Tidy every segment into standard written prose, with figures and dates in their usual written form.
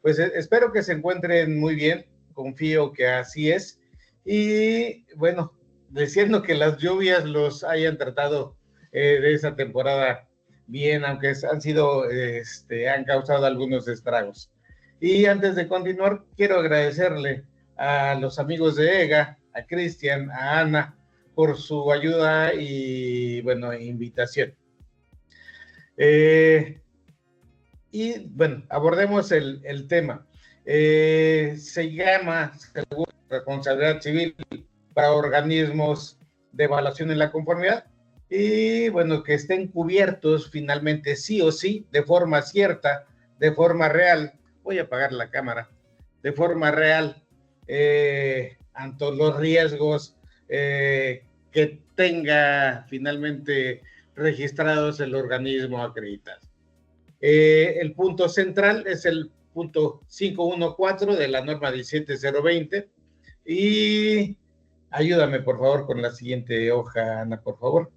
Pues espero que se encuentren muy bien, confío que así es. Y bueno, diciendo que las lluvias los hayan tratado de esa temporada bien, aunque han causado algunos estragos. Y antes de continuar, quiero agradecerle a los amigos de EGA, a Cristian, a Ana, por su ayuda y, bueno, invitación. Y bueno, abordemos el tema. Se llama Seguro de Responsabilidad Civil para organismos de evaluación en la conformidad y bueno, que estén cubiertos finalmente sí o sí, de forma cierta, de forma real. Voy a apagar la cámara. De forma real, ante los riesgos que tenga finalmente registrados el organismo acreditado. El punto central es el punto 514 de la norma 17020 y ayúdame por favor con la siguiente hoja, Ana, por favor.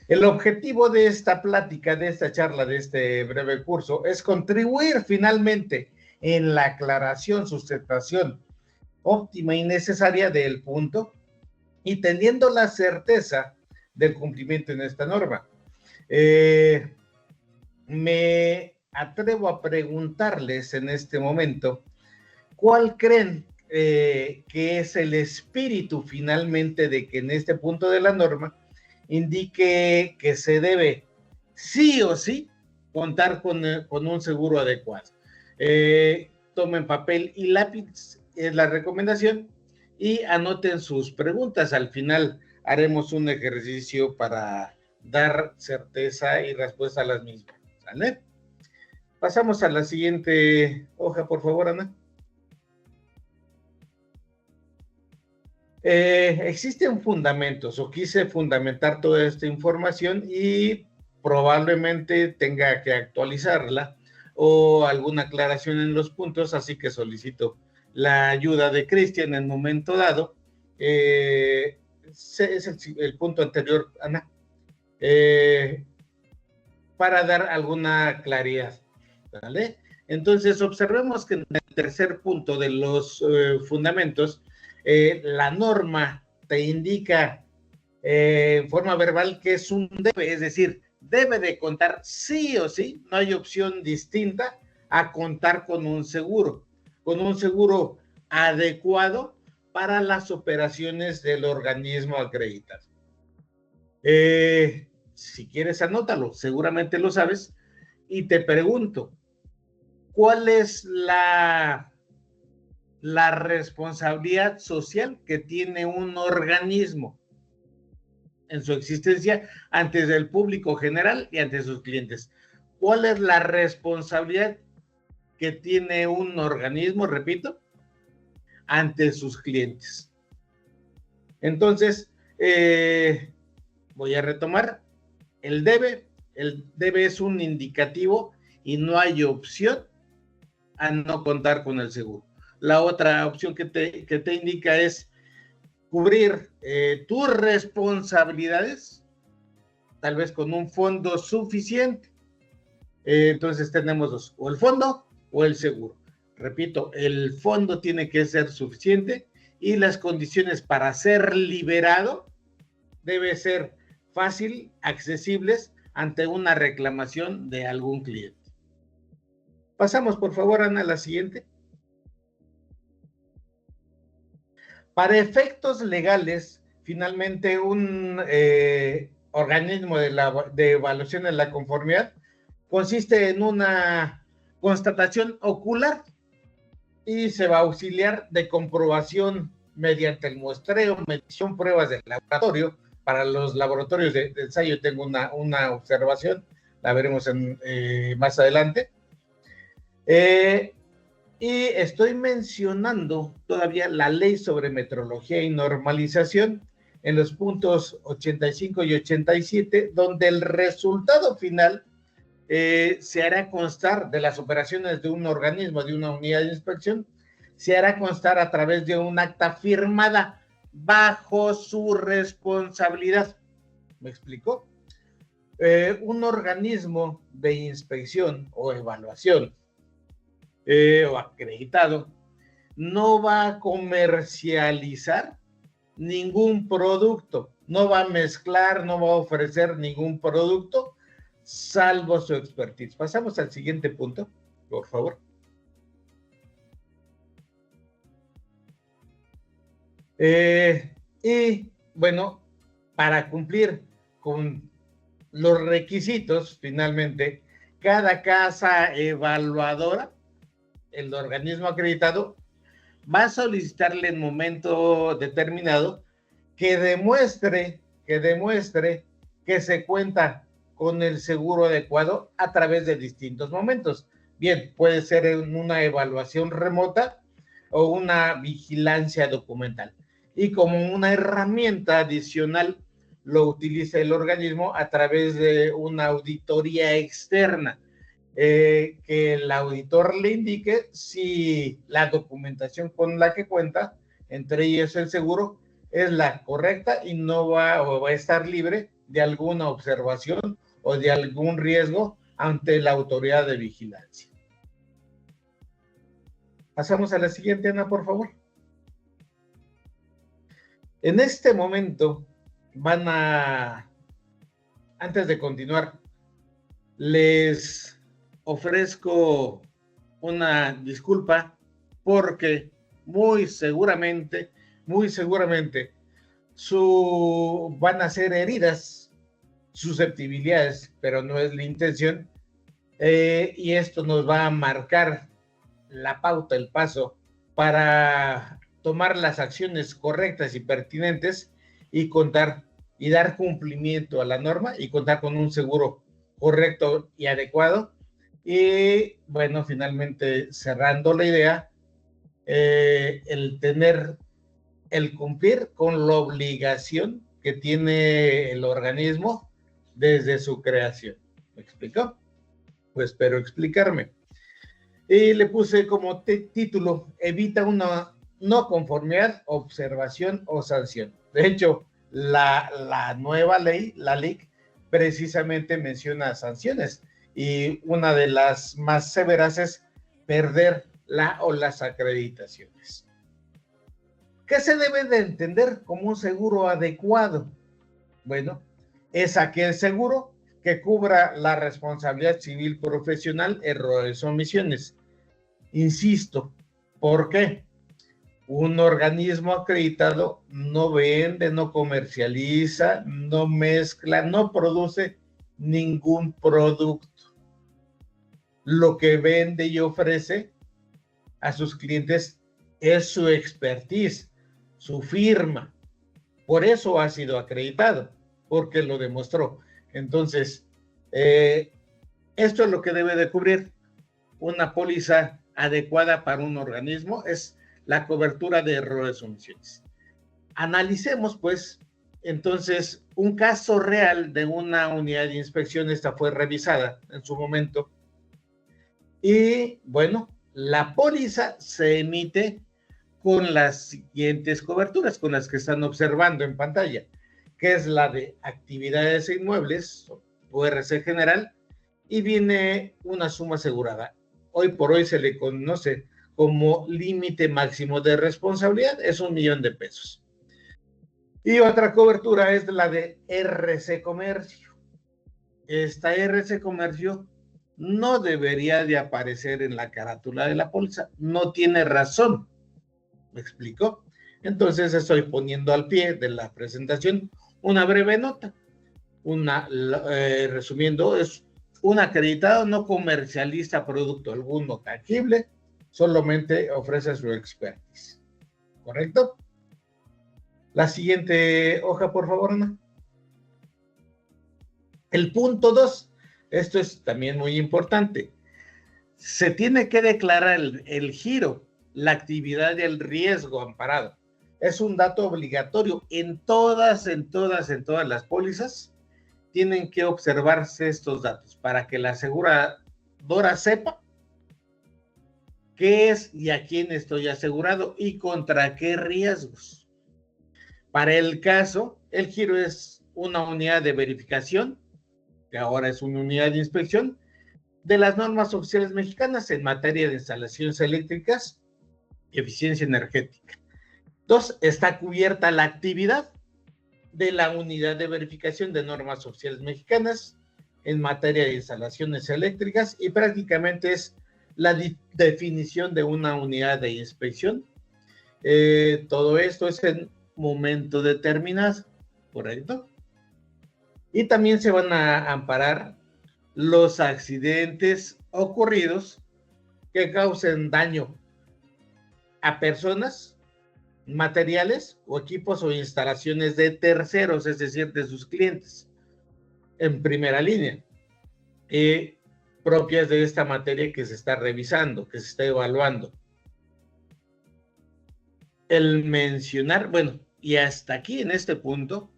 El objetivo de esta plática, de esta charla, de este breve curso es contribuir finalmente en la aclaración, sustentación óptima y necesaria del punto y teniendo la certeza del cumplimiento en esta norma. Me atrevo a preguntarles en este momento, ¿cuál creen que es el espíritu finalmente de que en este punto de la norma indique que se debe sí o sí contar con un seguro adecuado? Tomen papel y lápiz, es la recomendación, y anoten sus preguntas. Al final haremos un ejercicio para dar certeza y respuesta a las mismas. ¿Vale? Pasamos a la siguiente hoja, por favor, Ana. Existen fundamentos, o quise fundamentar toda esta información y probablemente tenga que actualizarla o alguna aclaración en los puntos, así que solicito la ayuda de Cristian en el momento dado. Es el punto anterior, Ana. Para dar alguna claridad, ¿vale? Entonces, observemos que en el tercer punto de los fundamentos, la norma te indica en forma verbal que es un debe, es decir, debe de contar sí o sí, no hay opción distinta a contar con un seguro adecuado para las operaciones del organismo acreditado. Si quieres, anótalo, seguramente lo sabes, y te pregunto, ¿cuál es la responsabilidad social que tiene un organismo en su existencia ante el público general y ante sus clientes? ¿Cuál es la responsabilidad que tiene un organismo, repito, ante sus clientes? Entonces, voy a retomar. El debe es un indicativo y no hay opción a no contar con el seguro. La otra opción que te indica es cubrir tus responsabilidades, tal vez con un fondo suficiente. Entonces tenemos dos, o el fondo o el seguro. Repito, el fondo tiene que ser suficiente y las condiciones para ser liberado debe ser fácil, accesibles ante una reclamación de algún cliente. Pasamos, por favor, Ana, a la siguiente. Para efectos legales, finalmente un organismo de evaluación de la conformidad consiste en una constatación ocular y se va a auxiliar de comprobación mediante el muestreo, medición, pruebas de laboratorio. Para los laboratorios de ensayo tengo una observación, la veremos más adelante. Y estoy mencionando todavía la ley sobre metrología y normalización en los puntos 85 y 87, donde el resultado final se hará constar de las operaciones de un organismo, de una unidad de inspección, se hará constar a través de un acta firmada bajo su responsabilidad. ¿Me explico? Un organismo de inspección o evaluación o acreditado no va a comercializar ningún producto, no va a mezclar, no va a ofrecer ningún producto, salvo su expertise. Pasamos al siguiente punto, por favor. Y bueno, para cumplir con los requisitos, finalmente, cada casa evaluadora, el organismo acreditado, va a solicitarle en momento determinado que demuestre que se cuenta con el seguro adecuado a través de distintos momentos. Bien, puede ser en una evaluación remota o una vigilancia documental. Y como una herramienta adicional lo utiliza el organismo a través de una auditoría externa. Que el auditor le indique si la documentación con la que cuenta, entre ellos el seguro, es la correcta y no va o va a estar libre de alguna observación o de algún riesgo ante la autoridad de vigilancia. Pasamos a la siguiente, Ana, por favor. En este momento antes de continuar, les ofrezco una disculpa porque muy seguramente van a ser heridas susceptibilidades, pero no es la intención, y esto nos va a marcar la pauta, el paso para tomar las acciones correctas y pertinentes y contar y dar cumplimiento a la norma y contar con un seguro correcto y adecuado. Y bueno, finalmente cerrando la idea, el cumplir con la obligación que tiene el organismo desde su creación. ¿Me explicó? Pues espero explicarme. Y le puse como título, evita una no conformidad, observación o sanción. De hecho, la nueva ley, la LIC, precisamente menciona sanciones y una de las más severas es perder las acreditaciones. ¿Qué se debe de entender como un seguro adecuado? Bueno, es aquel seguro que cubra la responsabilidad civil profesional, errores o omisiones. Insisto, ¿por qué? Un organismo acreditado no vende, no comercializa, no mezcla, no produce ningún producto. Lo que vende y ofrece a sus clientes es su expertise, su firma. Por eso ha sido acreditado, porque lo demostró. Entonces, esto es lo que debe de cubrir una póliza adecuada para un organismo, es la cobertura de errores o omisiones. Analicemos, pues, entonces, un caso real de una unidad de inspección. Esta fue revisada en su momento. Y, bueno, la póliza se emite con las siguientes coberturas, con las que están observando en pantalla, que es la de actividades e inmuebles, URC general, y viene una suma asegurada. Hoy por hoy se le conoce como límite máximo de responsabilidad, es 1 millón de pesos. Y otra cobertura es la de RC Comercio. Esta RC Comercio no debería de aparecer en la carátula de la póliza, no tiene razón. ¿Me explico? Entonces estoy poniendo al pie de la presentación una breve nota. Resumiendo, es un acreditado no comercializa producto alguno tangible, solamente ofrece su expertise. ¿Correcto? La siguiente hoja, por favor, Ana. El punto 2, esto es también muy importante. Se tiene que declarar el giro, la actividad y el riesgo amparado. Es un dato obligatorio en todas las pólizas. Tienen que observarse estos datos para que la aseguradora sepa qué es y a quién estoy asegurado y contra qué riesgos. Para el caso, el giro es una unidad de verificación, que ahora es una unidad de inspección, de las normas oficiales mexicanas en materia de instalaciones eléctricas y eficiencia energética. 2, está cubierta la actividad de la unidad de verificación de normas oficiales mexicanas en materia de instalaciones eléctricas y prácticamente es la definición de una unidad de inspección. Todo esto es en momento determinado, ¿correcto? Y también se van a amparar los accidentes ocurridos que causen daño a personas, materiales o equipos o instalaciones de terceros, es decir, de sus clientes, en primera línea, propias de esta materia que se está revisando, que se está evaluando. El mencionar, bueno, y hasta aquí en este punto,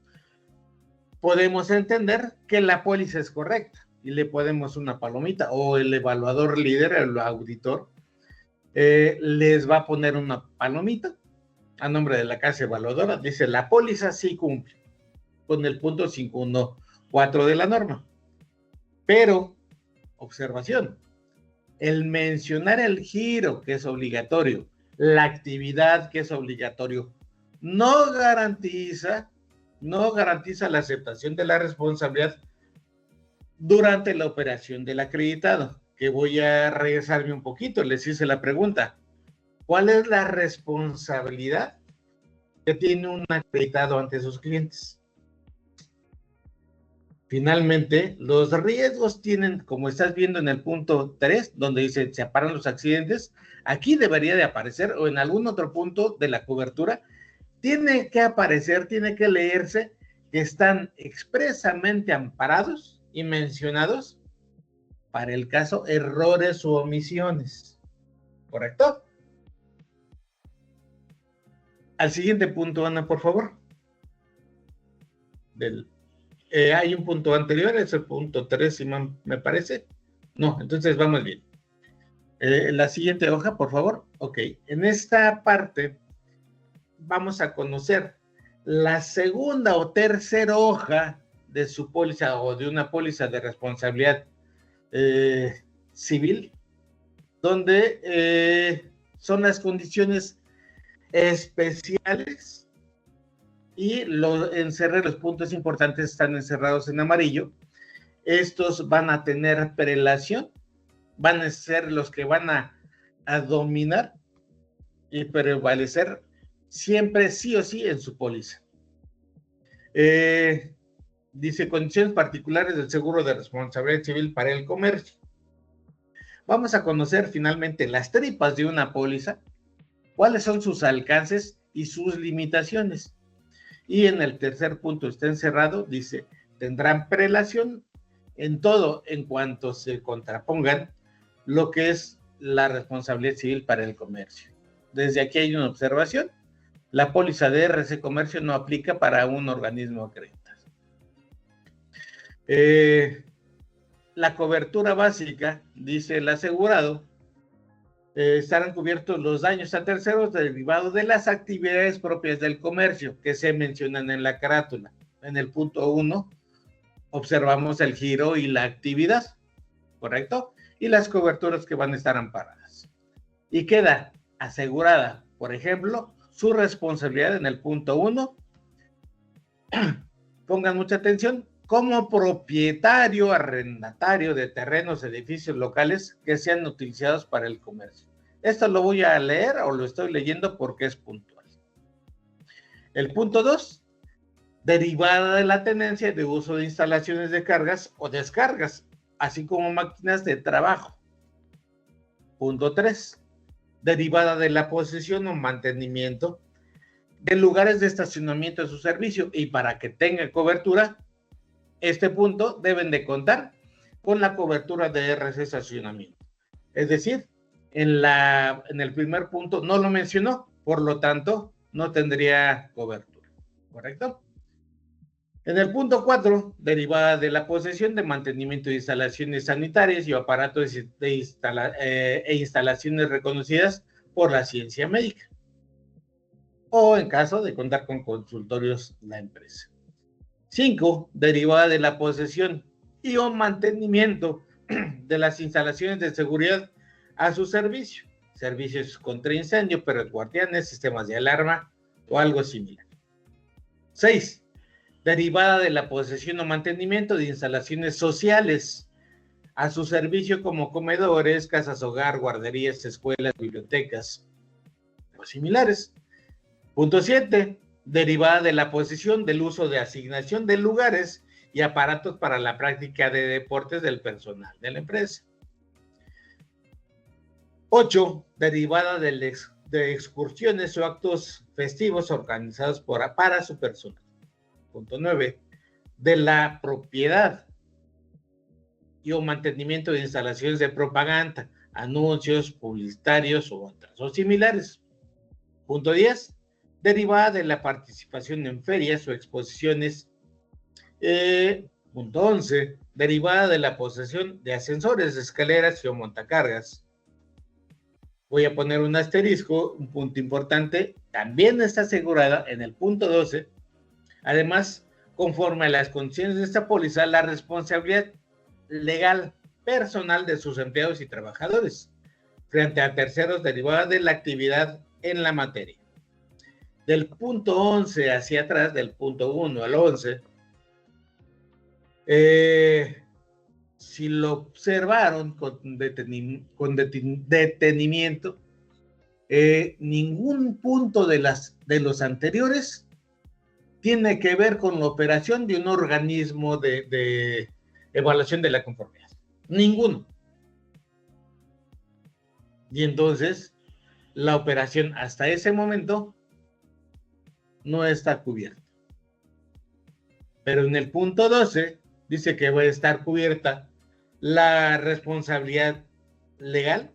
podemos entender que la póliza es correcta y le ponemos una palomita, o el evaluador líder, el auditor, les va a poner una palomita a nombre de la casa evaluadora, dice la póliza sí cumple con el punto 514 de la norma. Pero, observación, el mencionar el giro que es obligatorio, la actividad que es obligatorio, no garantiza la aceptación de la responsabilidad durante la operación del acreditado. Que voy a regresarme un poquito, les hice la pregunta, ¿cuál es la responsabilidad que tiene un acreditado ante sus clientes? Finalmente, los riesgos tienen, como estás viendo en el punto 3, donde dice se aparan los accidentes, aquí debería de aparecer, o en algún otro punto de la cobertura, tiene que aparecer, tiene que leerse que están expresamente amparados y mencionados para el caso errores u omisiones. ¿Correcto? Al siguiente punto, Ana, por favor. Hay un punto anterior, es el punto 3, si me parece. No, entonces vamos bien. La siguiente hoja, por favor. Ok, en esta parte vamos a conocer la segunda o tercera hoja de su póliza o de una póliza de responsabilidad civil, donde son las condiciones especiales y los puntos importantes están encerrados en amarillo. Estos van a tener prelación, van a ser los que van a dominar y prevalecer siempre sí o sí en su póliza. Dice condiciones particulares del seguro de responsabilidad civil para el comercio. Vamos a conocer finalmente las tripas de una póliza, cuáles son sus alcances y sus limitaciones. Y en el tercer punto está encerrado, dice, tendrán prelación en todo en cuanto se contrapongan lo que es la responsabilidad civil para el comercio. Desde aquí hay una observación, la póliza de RC Comercio no aplica para un organismo acreditado. La cobertura básica, dice el asegurado, estarán cubiertos los daños a terceros derivados de las actividades propias del comercio que se mencionan en la carátula. En el punto 1 observamos el giro y la actividad, ¿correcto? Y las coberturas que van a estar amparadas. Y queda asegurada, por ejemplo, su responsabilidad en el punto 1. Pongan mucha atención, como propietario arrendatario de terrenos, edificios locales que sean utilizados para el comercio. Esto lo voy a leer o lo estoy leyendo porque es puntual. El punto 2, derivada de la tenencia de uso de instalaciones de cargas o descargas, así como máquinas de trabajo. Punto 3, derivada de la posesión o mantenimiento de lugares de estacionamiento de su servicio, y para que tenga cobertura, este punto deben de contar con la cobertura de RC estacionamiento. Es decir, en el primer punto no lo mencionó, por lo tanto, no tendría cobertura, ¿correcto? En el punto 4, derivada de la posesión de mantenimiento de instalaciones sanitarias y aparatos e instalaciones reconocidas por la ciencia médica, o en caso de contar con consultorios la empresa. 5, derivada de la posesión y o mantenimiento de las instalaciones de seguridad a su servicio, servicios contra incendio, perros guardianes, sistemas de alarma o algo similar. 6. Derivada de la posesión o mantenimiento de instalaciones sociales a su servicio como comedores, casas hogar, guarderías, escuelas, bibliotecas o similares. Punto 7. Derivada de la posesión del uso de asignación de lugares y aparatos para la práctica de deportes del personal de la empresa. 8. Derivada de excursiones o actos festivos organizados para su personal. Punto 9. De la propiedad y o mantenimiento de instalaciones de propaganda, anuncios publicitarios o otras o similares. Punto 10. Derivada de la participación en ferias o exposiciones. Punto 11. Derivada de la posesión de ascensores, escaleras y o montacargas. Voy a poner un asterisco, un punto importante. También está asegurada en el punto 12. Además, conforme a las condiciones de esta póliza, la responsabilidad legal personal de sus empleados y trabajadores frente a terceros derivada de la actividad en la materia. Del punto 11 hacia atrás, del punto 1 al 11, si lo observaron con detenimiento, ningún punto de los anteriores tiene que ver con la operación de un organismo de evaluación de la conformidad. Ninguno. Y entonces, la operación hasta ese momento no está cubierta. Pero en el punto 12 dice que va a estar cubierta la responsabilidad legal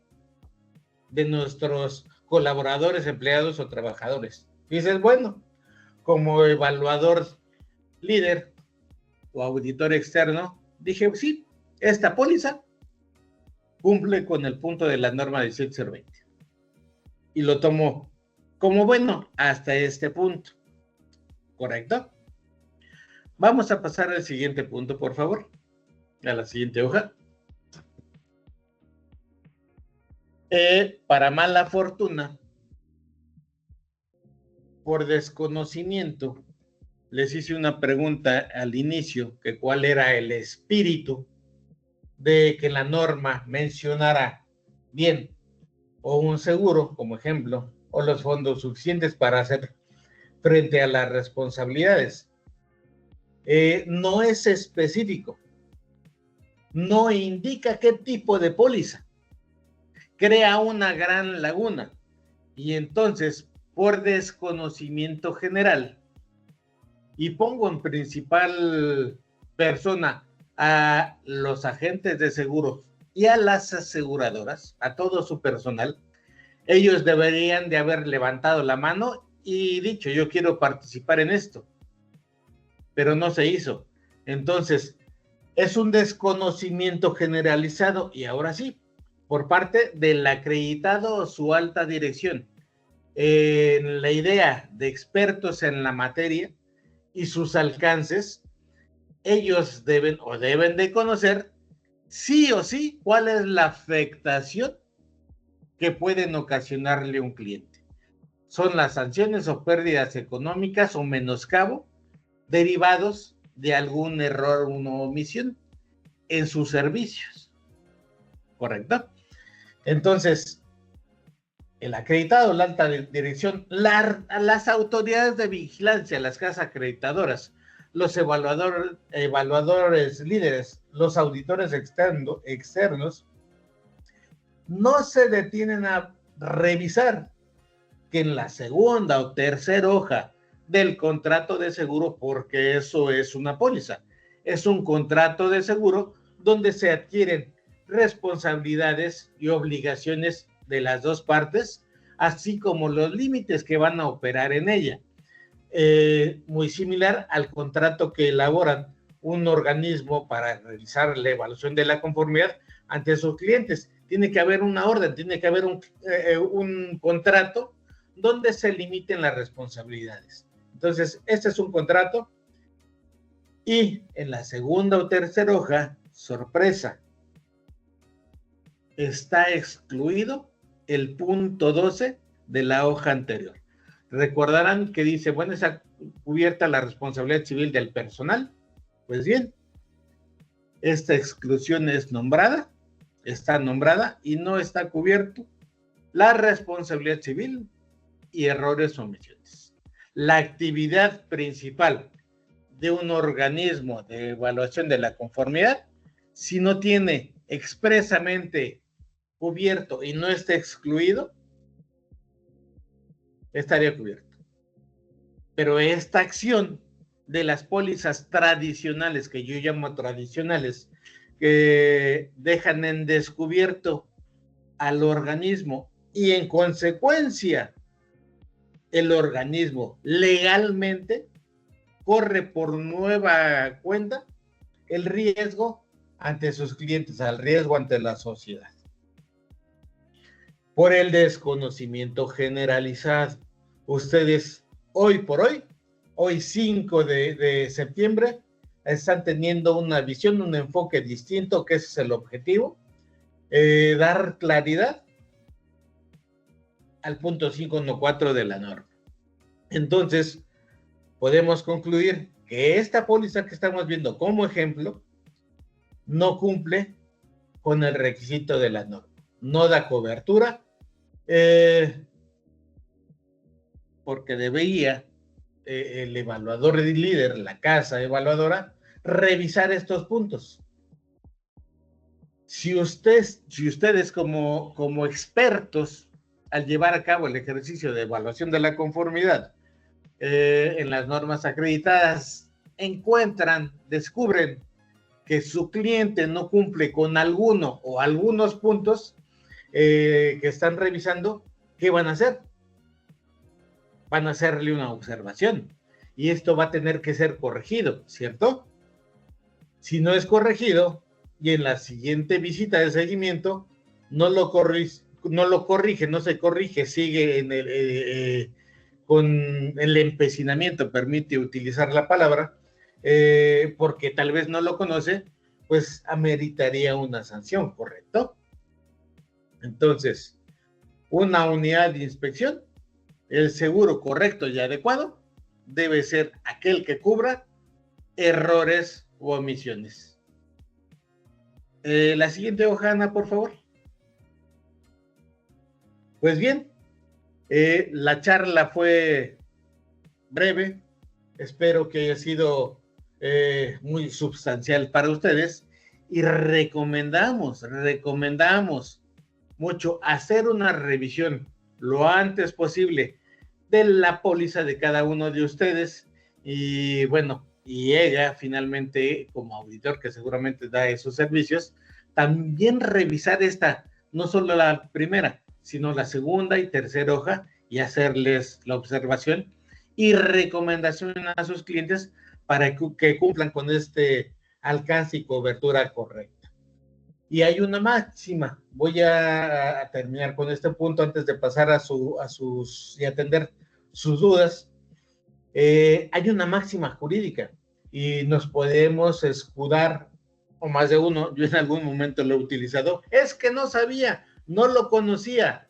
de nuestros colaboradores, empleados o trabajadores. Dices, bueno, como evaluador líder o auditor externo, dije, sí, esta póliza cumple con el punto de la norma 18/20. Y lo tomo como bueno hasta este punto. ¿Correcto? Vamos a pasar al siguiente punto, por favor. A la siguiente hoja. Para mala fortuna, por desconocimiento, les hice una pregunta al inicio, que cuál era el espíritu de que la norma mencionara bien o un seguro, como ejemplo, o los fondos suficientes para hacer frente a las responsabilidades. No es específico, no indica qué tipo de póliza, crea una gran laguna y entonces por desconocimiento general, y pongo en principal persona a los agentes de seguro y a las aseguradoras, a todo su personal, ellos deberían de haber levantado la mano y dicho, yo quiero participar en esto, pero no se hizo. Entonces, es un desconocimiento generalizado y ahora sí, por parte del acreditado o su alta dirección, en la idea de expertos en la materia y sus alcances, ellos deben de conocer sí o sí cuál es la afectación que pueden ocasionarle a un cliente. Son las sanciones o pérdidas económicas o menoscabo derivados de algún error o omisión en sus servicios. ¿Correcto? Entonces, el acreditado, la alta dirección, las autoridades de vigilancia, las casas acreditadoras, los evaluadores líderes, los auditores externos, no se detienen a revisar que en la segunda o tercera hoja del contrato de seguro, porque eso es una póliza, es un contrato de seguro donde se adquieren responsabilidades y obligaciones de las dos partes, así como los límites que van a operar en ella. Muy similar al contrato que elaboran un organismo para realizar la evaluación de la conformidad ante sus clientes. Tiene que haber una orden, tiene que haber un contrato donde se limiten las responsabilidades. Entonces, este es un contrato y en la segunda o tercera hoja, sorpresa, está excluido el punto 12 de la hoja anterior. Recordarán que dice, bueno, está cubierta la responsabilidad civil del personal. Pues bien, esta exclusión es nombrada, está nombrada y no está cubierto la responsabilidad civil y errores o omisiones. La actividad principal de un organismo de evaluación de la conformidad, si no tiene expresamente cubierto y no está excluido, estaría cubierto. Pero esta acción de las pólizas tradicionales, que yo llamo tradicionales, que dejan en descubierto al organismo y en consecuencia el organismo legalmente corre por nueva cuenta el riesgo ante sus clientes, al riesgo ante la sociedad. Por el desconocimiento generalizado. Ustedes hoy por hoy 5 de septiembre, están teniendo una visión, un enfoque distinto, que ese es el objetivo, dar claridad al punto 5.4 de la norma. Entonces, podemos concluir que esta póliza que estamos viendo como ejemplo no cumple con el requisito de la norma, no da cobertura, porque debería el evaluador y líder, la casa evaluadora, revisar estos puntos. Si ustedes como expertos, al llevar a cabo el ejercicio de evaluación de la conformidad en las normas acreditadas, descubren que su cliente no cumple con alguno o algunos puntos que están revisando, ¿qué van a hacer? Van a hacerle una observación y esto va a tener que ser corregido, ¿cierto? Si no es corregido y en la siguiente visita de seguimiento no lo corrige, no se corrige, sigue con el empecinamiento, permite utilizar la palabra, porque tal vez no lo conoce, pues ameritaría una sanción, ¿correcto? Entonces, una unidad de inspección, el seguro correcto y adecuado debe ser aquel que cubra errores u omisiones. La siguiente hoja, Ana, por favor. Pues bien, la charla fue breve, espero que haya sido muy sustancial para ustedes y recomendamos mucho hacer una revisión lo antes posible de la póliza de cada uno de ustedes y bueno, y ella finalmente como auditor que seguramente da esos servicios, también revisar esta, no solo la primera, sino la segunda y tercera hoja y hacerles la observación y recomendación a sus clientes para que cumplan con este alcance y cobertura correcta. Y hay una máxima, voy a terminar con este punto antes de pasar a sus y atender sus dudas. Hay una máxima jurídica y nos podemos escudar, o más de uno, yo en algún momento lo he utilizado, es que no sabía, no lo conocía,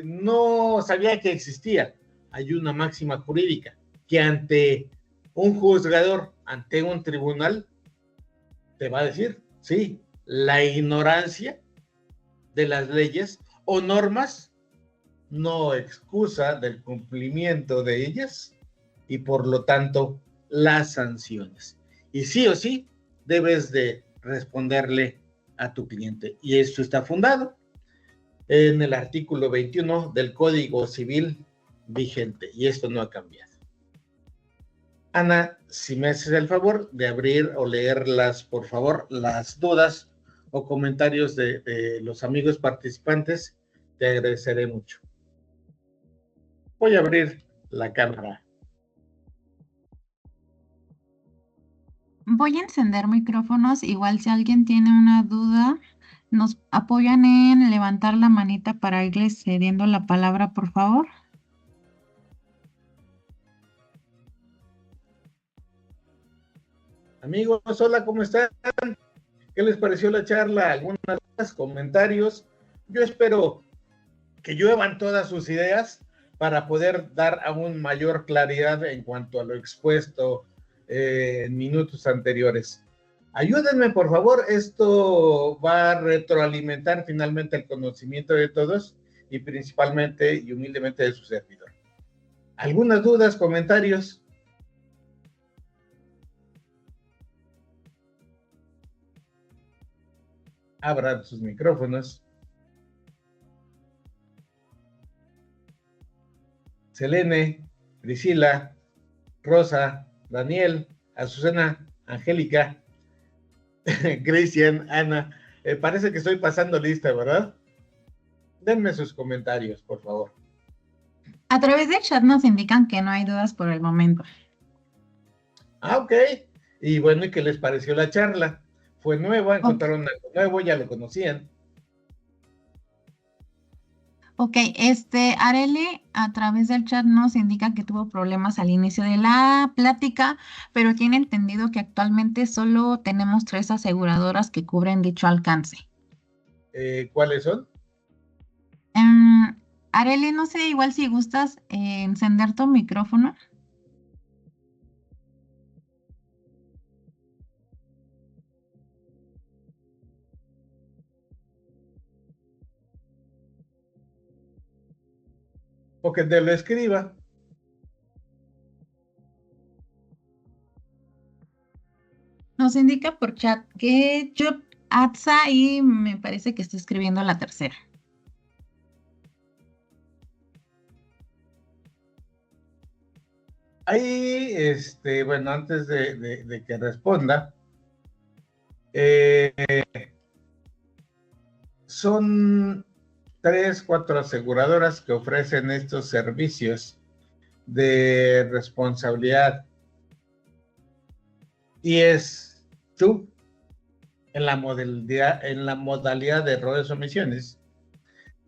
no sabía que existía. Hay una máxima jurídica que ante un juzgador, ante un tribunal, te va a decir, sí, la ignorancia de las leyes o normas no excusa del cumplimiento de ellas y por lo tanto las sanciones. Y sí o sí debes de responderle a tu cliente. Y esto está fundado en el artículo 21 del Código Civil vigente y esto no ha cambiado. Ana, si me haces el favor de abrir o leerlas, por favor, las dudas o comentarios de los amigos participantes, te agradeceré mucho. Voy a abrir la cámara. Voy a encender micrófonos, igual si alguien tiene una duda, nos apoyan en levantar la manita para irles cediendo la palabra, por favor. Amigos, hola, ¿cómo están? ¿Qué les pareció la charla? ¿Algunos comentarios? Yo espero que lluevan todas sus ideas para poder dar aún mayor claridad en cuanto a lo expuesto en minutos anteriores. Ayúdenme, por favor, esto va a retroalimentar finalmente el conocimiento de todos y principalmente y humildemente de su servidor. ¿Algunas dudas, comentarios? Abran sus micrófonos. Selene, Priscila, Rosa, Daniel, Azucena, Angélica, Cristian, Ana. Parece que estoy pasando lista, ¿verdad? Denme sus comentarios, por favor. A través del chat nos indican que no hay dudas por el momento. Ah, ok. Y bueno, ¿y qué les pareció la charla? ¿Fue nueva? ¿Encontraron algo nuevo? ¿Ya lo conocían? Ok, Arely a través del chat nos indica que tuvo problemas al inicio de la plática, pero tiene entendido que actualmente solo tenemos 3 aseguradoras que cubren dicho alcance. ¿Cuáles son? Arely, no sé, igual si gustas encender tu micrófono. O que te lo escriba. Nos indica por chat que yo, ATSA, y me parece que está escribiendo la tercera. Ahí, bueno, antes de que responda, son 3, 4 aseguradoras que ofrecen estos servicios de responsabilidad. Y es tú, en la modalidad de errores o omisiones,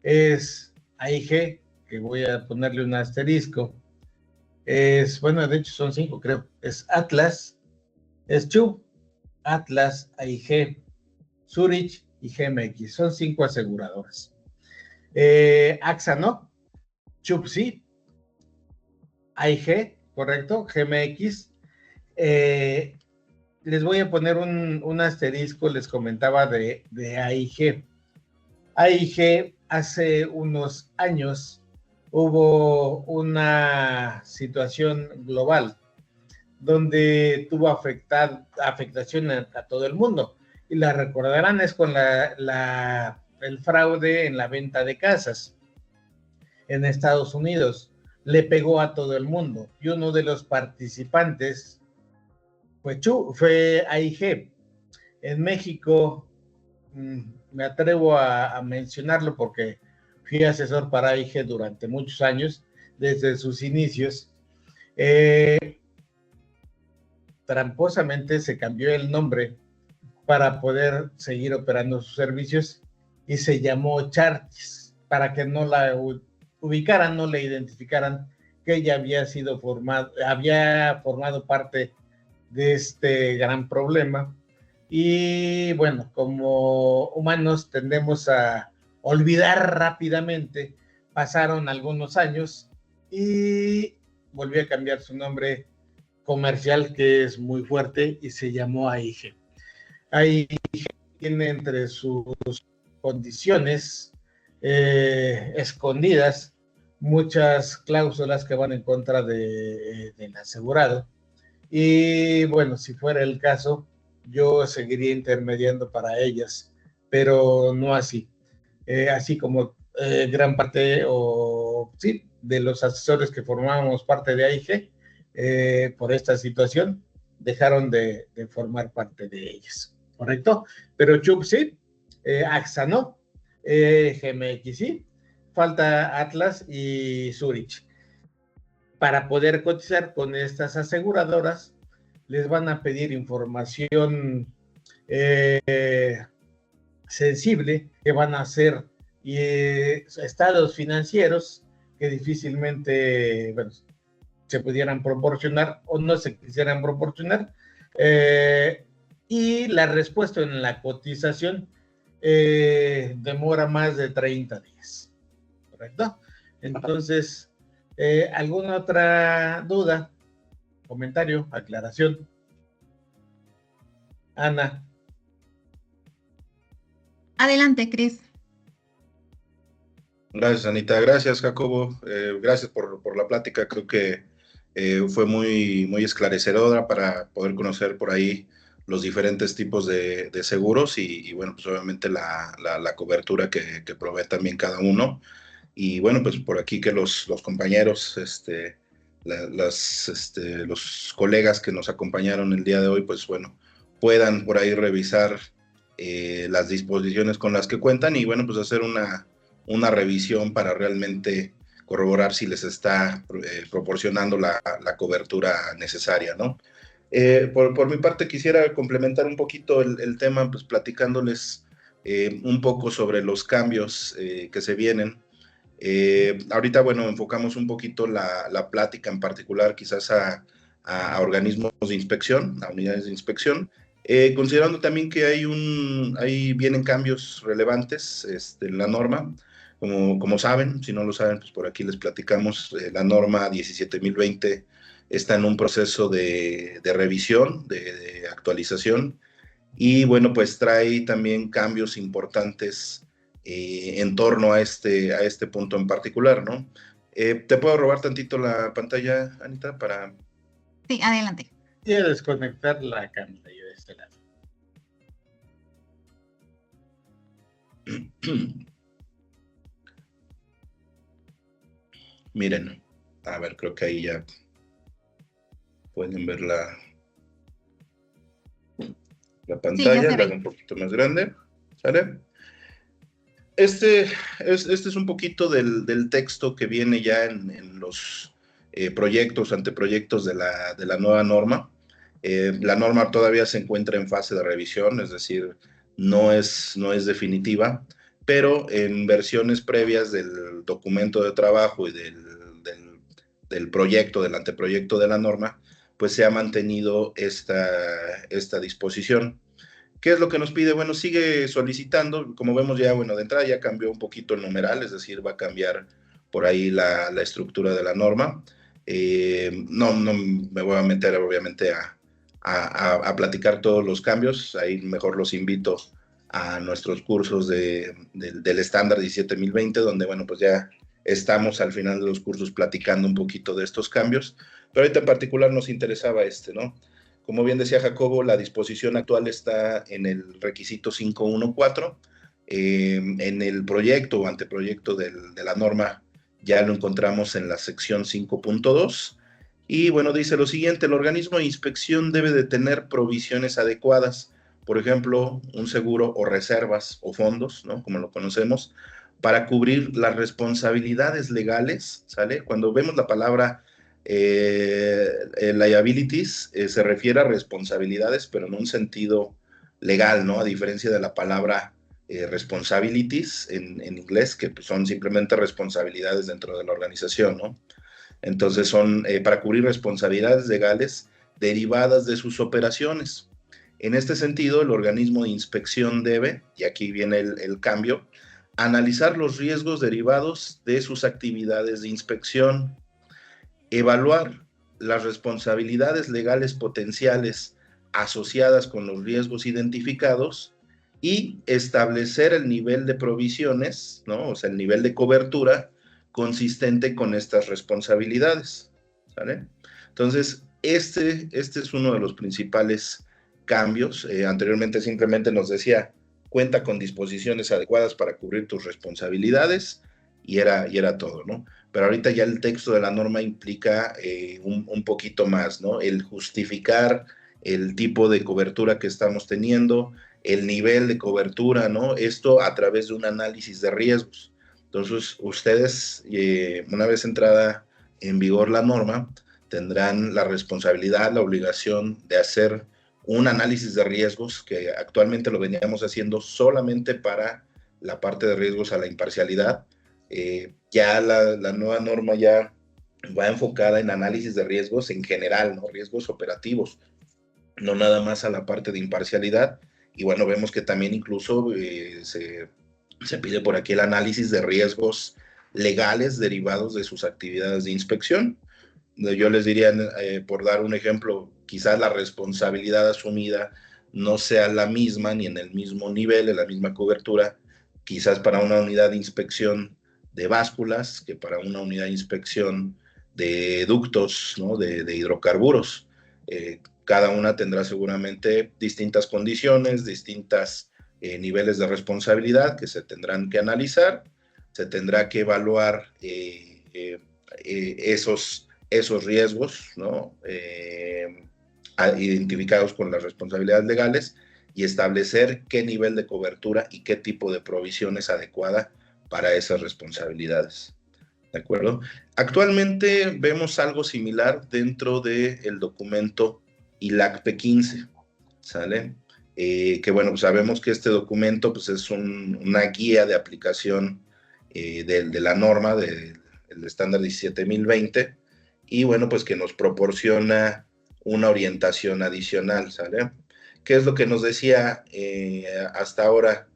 es AIG, que voy a ponerle un asterisco, es, bueno, de hecho son 5, creo, es Atlas, es Chubb, Atlas, AIG, Zurich y GMX, son 5 aseguradoras. AXA no, Chubb sí, AIG, correcto, GMX, les voy a poner un asterisco, les comentaba de AIG. AIG hace unos años hubo una situación global donde tuvo afectación a todo el mundo. Y la recordarán, es con el fraude en la venta de casas en Estados Unidos. Le pegó a todo el mundo. Y uno de los participantes fue AIG. En México, me atrevo a mencionarlo porque fui asesor para AIG durante muchos años, desde sus inicios. Tramposamente se cambió el nombre para poder seguir operando sus servicios y se llamó Chartis, para que no la ubicaran, no la identificaran, que ella había formado parte de este gran problema. Y bueno, como humanos tendemos a olvidar rápidamente. Pasaron algunos años y volvió a cambiar su nombre comercial, que es muy fuerte, y se llamó AIG. AIG tiene entre sus condiciones escondidas muchas cláusulas que van en contra del asegurado. Y bueno, si fuera el caso, yo seguiría intermediando para ellas, pero no así. Así como gran parte, o sí, de los asesores que formábamos parte de AIG, por esta situación, dejaron de formar parte de ellas, ¿correcto? Pero Chubb sí, AXA no, GMX sí, falta Atlas y Zurich. Para poder cotizar con estas aseguradoras, les van a pedir información sensible, que van a ser estados financieros que difícilmente, bueno, se pudieran proporcionar o no se quisieran proporcionar, y la respuesta en la cotización demora más de 30 días, ¿correcto? Entonces, ¿alguna otra duda, comentario, aclaración? Ana. Adelante, Cris. Gracias, Anita. Gracias, Jacobo. Gracias por la plática. Creo que fue muy, muy esclarecedora para poder conocer por ahí los diferentes tipos de seguros y bueno, pues obviamente la cobertura que provee también cada uno. Y bueno, pues por aquí que los compañeros, los colegas que nos acompañaron el día de hoy, pues bueno, puedan por ahí revisar las disposiciones con las que cuentan y bueno, pues hacer una revisión para realmente corroborar si les está proporcionando la cobertura necesaria, ¿no? Por mi parte quisiera complementar un poquito el tema, pues platicándoles un poco sobre los cambios que se vienen. Ahorita, bueno, enfocamos un poquito la plática en particular quizás a organismos de inspección, a unidades de inspección, considerando también que ahí vienen cambios relevantes en la norma. Como saben, si no lo saben, pues por aquí les platicamos, la norma 17.020 está en un proceso de revisión, de actualización, y bueno, pues trae también cambios importantes en torno a este punto en particular, ¿no? ¿Te puedo robar tantito la pantalla, Anita, para...? Sí, adelante. Y a desconectar la cámara yo de este lado. Miren, a ver, creo que ahí ya pueden ver la pantalla, Sí, la hago un poquito más grande, ¿sale? Este es un poquito del texto que viene ya en los anteproyectos de la nueva norma. La norma todavía se encuentra en fase de revisión, es decir, no es definitiva, pero en versiones previas del documento de trabajo y del proyecto, del anteproyecto de la norma, pues se ha mantenido esta disposición. ¿Qué es lo que nos pide? Bueno, sigue solicitando, como vemos ya, bueno, de entrada ya cambió un poquito el numeral, es decir, va a cambiar por ahí la estructura de la norma. No me voy a meter obviamente a platicar todos los cambios, ahí mejor los invito a nuestros cursos del estándar 17.020, donde, bueno, pues ya estamos al final de los cursos platicando un poquito de estos cambios, pero ahorita en particular nos interesaba ¿no? Como bien decía Jacobo, la disposición actual está en el requisito 514. En el proyecto o anteproyecto de la norma ya lo encontramos en la sección 5.2. Y bueno, dice lo siguiente: el organismo de inspección debe de tener provisiones adecuadas, por ejemplo, un seguro o reservas o fondos, ¿no? Como lo conocemos, para cubrir las responsabilidades legales, ¿sale? Cuando vemos la palabra liabilities, se refiere a responsabilidades, pero en un sentido legal, ¿no? A diferencia de la palabra responsibilities en inglés, que pues, son simplemente responsabilidades dentro de la organización, ¿no? Entonces son para cubrir responsabilidades legales derivadas de sus operaciones. En este sentido, el organismo de inspección debe, y aquí viene el cambio, analizar los riesgos derivados de sus actividades de inspección, evaluar las responsabilidades legales potenciales asociadas con los riesgos identificados y establecer el nivel de provisiones, ¿no? O sea, el nivel de cobertura consistente con estas responsabilidades, ¿vale? Entonces, este es uno de los principales cambios. Anteriormente simplemente nos decía, cuenta con disposiciones adecuadas para cubrir tus responsabilidades y era todo, ¿no? Pero ahorita ya el texto de la norma implica un poquito más, ¿no? El justificar el tipo de cobertura que estamos teniendo, el nivel de cobertura, ¿no? Esto a través de un análisis de riesgos. Entonces, ustedes, una vez entrada en vigor la norma, tendrán la responsabilidad, la obligación de hacer un análisis de riesgos, que actualmente lo veníamos haciendo solamente para la parte de riesgos a la imparcialidad. Ya la nueva norma ya va enfocada en análisis de riesgos en general, ¿no? Riesgos operativos. no nada más a la parte de imparcialidad. Y bueno, vemos que también incluso se pide por aquí el análisis de riesgos legales derivados de sus actividades de inspección. Yo les diría, por dar un ejemplo, quizás la responsabilidad asumida no sea la misma ni en el mismo nivel, en la misma cobertura, quizás para una unidad de inspección de básculas que para una unidad de inspección de ductos, ¿no? de hidrocarburos. Cada una tendrá seguramente distintas condiciones, distintos niveles de responsabilidad que se tendrán que analizar, se tendrá que evaluar esos riesgos, ¿no? Identificados con las responsabilidades legales y establecer qué nivel de cobertura y qué tipo de provisión es adecuada para esas responsabilidades. ¿De acuerdo? Actualmente vemos algo similar dentro del documento ILACP 15, ¿sale? Que bueno, pues sabemos que este documento pues es una guía de aplicación de la norma del estándar 17020 y bueno, pues que nos proporciona una orientación adicional, ¿sale? ¿Qué es lo que nos decía hasta ahora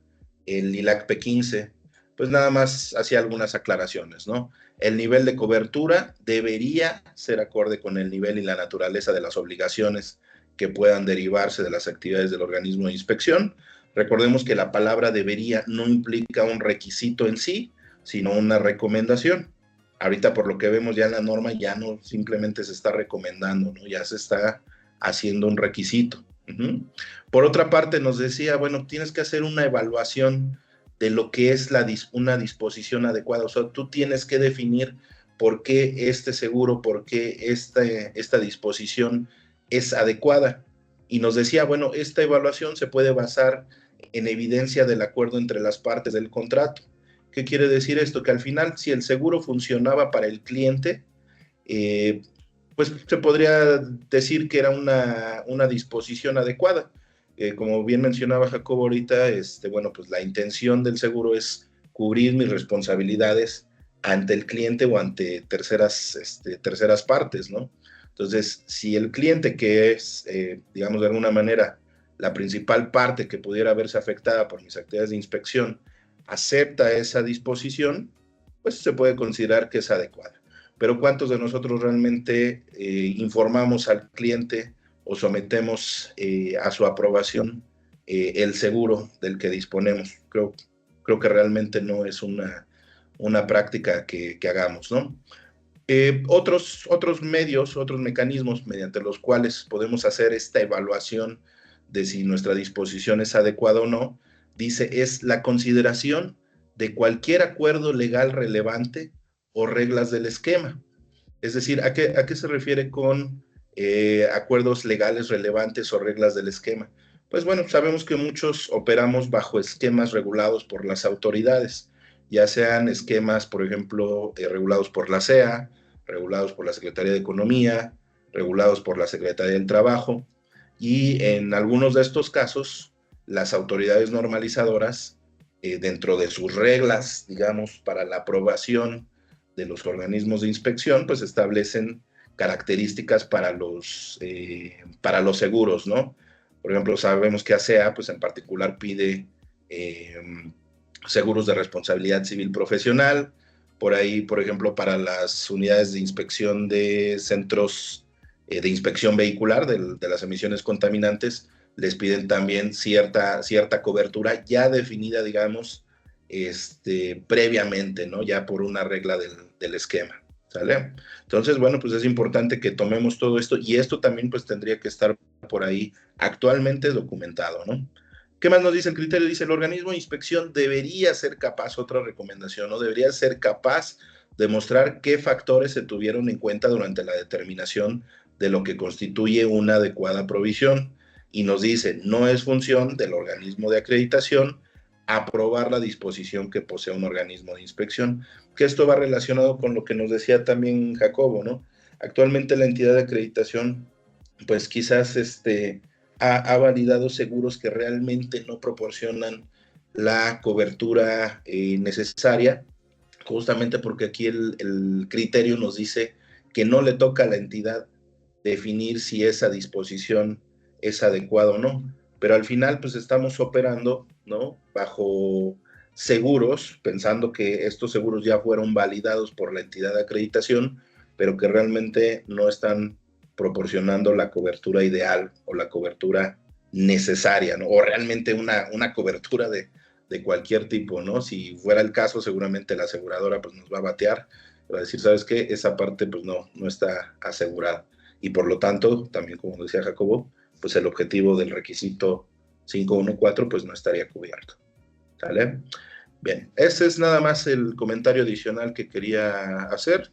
el ILACP 15? Pues nada más hacía algunas aclaraciones, ¿no? El nivel de cobertura debería ser acorde con el nivel y la naturaleza de las obligaciones que puedan derivarse de las actividades del organismo de inspección. Recordemos que la palabra debería no implica un requisito en sí, sino una recomendación. Ahorita por lo que vemos ya en la norma ya no simplemente se está recomendando, ¿no? Ya se está haciendo un requisito. Por otra parte nos decía, bueno, tienes que hacer una evaluación de lo que es una disposición adecuada. O sea, tú tienes que definir por qué este seguro, por qué esta disposición es adecuada. Y nos decía, bueno, esta evaluación se puede basar en evidencia del acuerdo entre las partes del contrato. ¿Qué quiere decir esto? Que al final, si el seguro funcionaba para el cliente, pues se podría decir que era una disposición adecuada. Como bien mencionaba Jacobo ahorita, bueno, pues la intención del seguro es cubrir mis responsabilidades ante el cliente o ante terceras partes, ¿no? Entonces, si el cliente, que es, digamos, de alguna manera, la principal parte que pudiera verse afectada por mis actividades de inspección, acepta esa disposición, pues se puede considerar que es adecuada. Pero ¿cuántos de nosotros realmente informamos al cliente o sometemos a su aprobación el seguro del que disponemos? Creo que realmente no es una práctica que hagamos, ¿no? Otros medios, otros mecanismos mediante los cuales podemos hacer esta evaluación de si nuestra disposición es adecuada o no, dice, es la consideración de cualquier acuerdo legal relevante o reglas del esquema. Es decir, ¿a qué se refiere con acuerdos legales relevantes o reglas del esquema? Pues bueno, sabemos que muchos operamos bajo esquemas regulados por las autoridades, ya sean esquemas, por ejemplo, regulados por la CEA, regulados por la Secretaría de Economía, regulados por la Secretaría del Trabajo, y en algunos de estos casos, las autoridades normalizadoras, dentro de sus reglas, digamos, para la aprobación de los organismos de inspección, pues establecen características para los seguros, ¿no? Por ejemplo, sabemos que ASEA, pues en particular pide seguros de responsabilidad civil profesional. Por ahí, por ejemplo, para las unidades de inspección de centros de inspección vehicular de las emisiones contaminantes, les piden también cierta cobertura ya definida, digamos, previamente, ¿no? Ya por una regla del esquema, ¿sale? Entonces, bueno, pues es importante que tomemos todo esto y esto también pues tendría que estar por ahí actualmente documentado, ¿no? ¿Qué más nos dice el criterio? Dice, el organismo de inspección debería ser capaz, otra recomendación, ¿no? Debería ser capaz de mostrar qué factores se tuvieron en cuenta durante la determinación de lo que constituye una adecuada provisión. Y nos dice, no es función del organismo de acreditación aprobar la disposición que posee un organismo de inspección, que esto va relacionado con lo que nos decía también Jacobo, ¿no? Actualmente la entidad de acreditación, pues quizás ha validado seguros que realmente no proporcionan la cobertura necesaria, justamente porque aquí el criterio nos dice que no le toca a la entidad definir si esa disposición es adecuado o no. Pero al final, pues estamos operando, ¿no?, bajo seguros, pensando que estos seguros ya fueron validados por la entidad de acreditación, pero que realmente no están proporcionando la cobertura ideal o la cobertura necesaria, ¿no? O realmente una cobertura de cualquier tipo, ¿no? Si fuera el caso, seguramente la aseguradora pues nos va a batear, va a decir, ¿sabes qué? Esa parte pues no está asegurada. Y por lo tanto, también como decía Jacobo, pues el objetivo del requisito 514 pues no estaría cubierto. ¿Sale? Bien, ese es nada más el comentario adicional que quería hacer,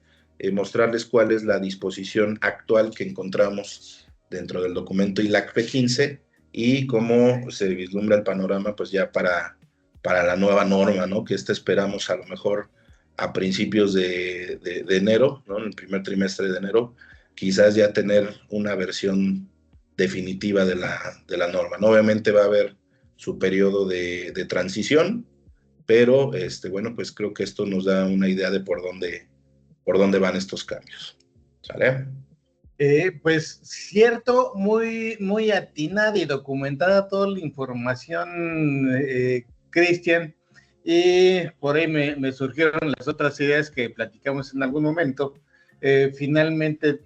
mostrarles cuál es la disposición actual que encontramos dentro del documento ILAC P15 y cómo se vislumbra el panorama pues ya para la nueva norma, ¿no? Que esperamos a lo mejor a principios de enero, ¿no? En el primer trimestre de enero, quizás ya tener una versión definitiva de la norma, ¿no? Obviamente va a haber su periodo de transición, pero bueno, pues creo que esto nos da una idea de por dónde van estos cambios. ¿Sale? Pues cierto, muy atinada y documentada toda la información, Cristian, y por ahí me surgieron las otras ideas que platicamos en algún momento. Finalmente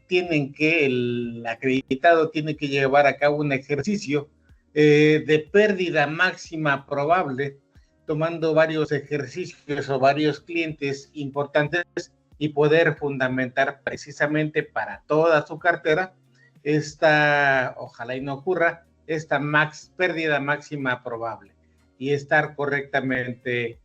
el acreditado tiene que llevar a cabo un ejercicio de pérdida máxima probable, tomando varios ejercicios o varios clientes importantes y poder fundamentar precisamente para toda su cartera ojalá y no ocurra, esta pérdida máxima probable, y estar correctamente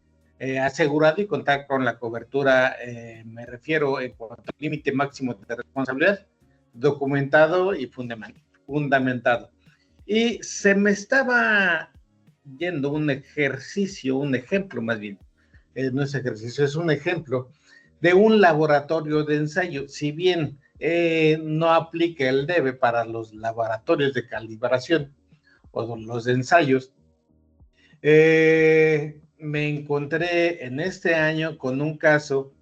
asegurado y contar con la cobertura, me refiero en cuanto al límite máximo de responsabilidad, documentado y fundamentado. Y se me estaba yendo un ejemplo más bien, no es ejercicio, es un ejemplo de un laboratorio de ensayo. Si bien no aplica el DEVE para los laboratorios de calibración o los ensayos, me encontré en este año con un caso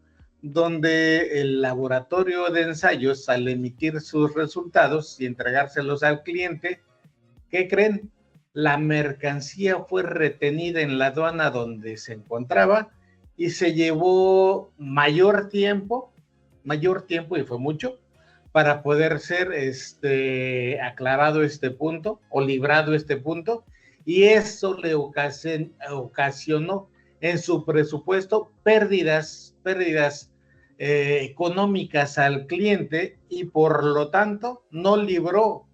donde el laboratorio de ensayos, al emitir sus resultados y entregárselos al cliente, ¿qué creen? La mercancía fue retenida en la aduana donde se encontraba y se llevó mayor tiempo, y fue mucho, para poder ser aclarado este punto o librado este punto, y eso le ocasionó en su presupuesto pérdidas económicas al cliente, y por lo tanto no liberó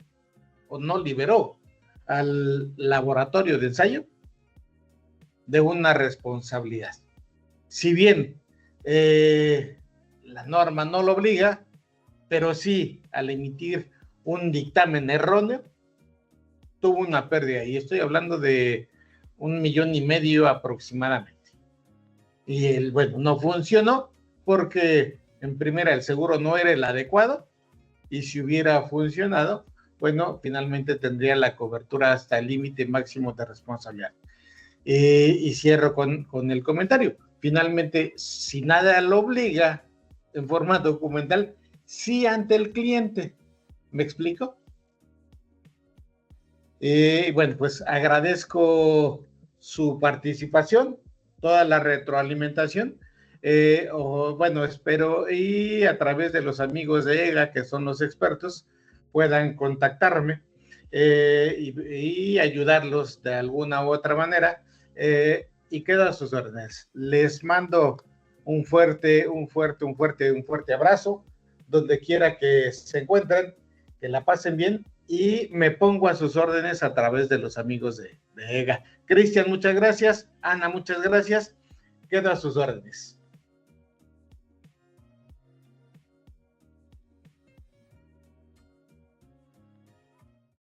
al laboratorio de ensayo de una responsabilidad. Si bien la norma no lo obliga, pero sí, al emitir un dictamen erróneo, tuvo una pérdida, y estoy hablando de 1,5 millones aproximadamente. Y no funcionó porque en primera el seguro no era el adecuado, y si hubiera funcionado, finalmente tendría la cobertura hasta el límite máximo de responsabilidad. Y cierro con el comentario. Finalmente, si nada lo obliga en forma documental, sí ante el cliente. ¿Me explico? Pues agradezco su participación, toda la retroalimentación. Espero y a través de los amigos de EGA, que son los expertos, puedan contactarme y ayudarlos de alguna u otra manera, y quedo a sus órdenes. Les mando un fuerte abrazo donde quiera que se encuentren, que la pasen bien, y me pongo a sus órdenes a través de los amigos de EGA. Cristian, muchas gracias. Ana, muchas gracias. Quedo a sus órdenes.